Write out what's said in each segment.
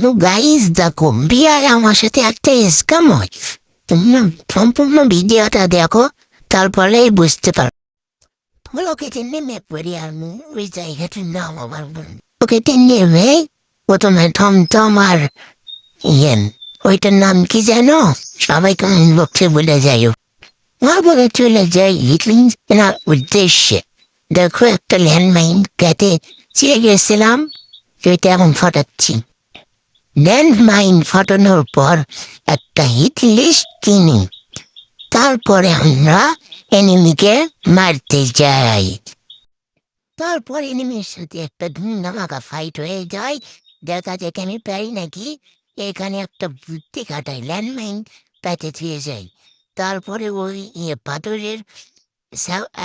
Hello guys, দেখো বিয়ায় আমার সাথে একটা স্ক্যাম হয়। তুমি না সম্পূর্ণ ভিডিওটা দেখো, তারপরেই বুঝতে পারো। লোকেতে নেমে পড়ি আমি ওই জায়গাটার নাম আমার লোকেতে নেমে প্রথমে থমথম আর ইয়েন, ওইটার নাম কি জানো? সবাইকে বলছে বলে যাই হোক, বলে চলে যাই হিটলিং কেনার উদ্দেশ্যে। দেখো একটা ল্যান্ডমাইন কেটে চেয়ে গেছিলাম, সেটা এখন ফটাচ্ছি। ল্যান্ডমাইন ফাটানোর পর একটা হিট লিস্ট কিনি, তারপরে আমরা এনিমিকে মারতে যাই। তারপর এনিমির সাথে একটা ধুমধামাকা ফাইট হয়ে যায়। দেখা যায় আমি পারি নাকি এখানে একটা বুদ্ধি কাটাই, ল্যান্ডমাইন প্যাটে থুয়ে যাই। তারপরে ওই পাথরের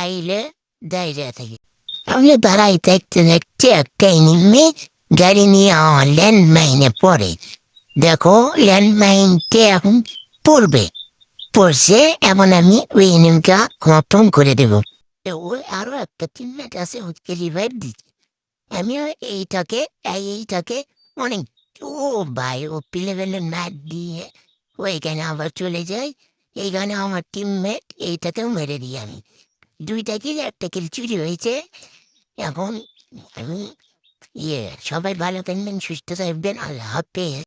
আইলে দাঁড়িয়ে থাকি। আমি দাঁড়াই দেখতে দেখতে একটা এনিমি গাড়ি নিয়ে আমার ল্যান্ডমাইনে পড়ে। দেখো ল্যান্ডমাইনটা এখন পড়ছে, এমন আমি ওই এনিমটা খতম করে দেব। ওই আরো একটা টিমমেট আছে, ওকে রিভাইভ দিচ্ছে। আমিও এইটাকে অনেক, ও ভাই ও লেভেলের ম্যাচ দিয়ে ওইখানে আবার চলে যায়। এইখানে আমার টিমমেট এইটাকেও মেরে দিই আমি। দুইটা কিল, একটা কিল চুরি হয়েছে। এখন আমি সবাই ভালো থাকবেন, সুস্থ থাকবেন, আল্লাহ হাফেজ।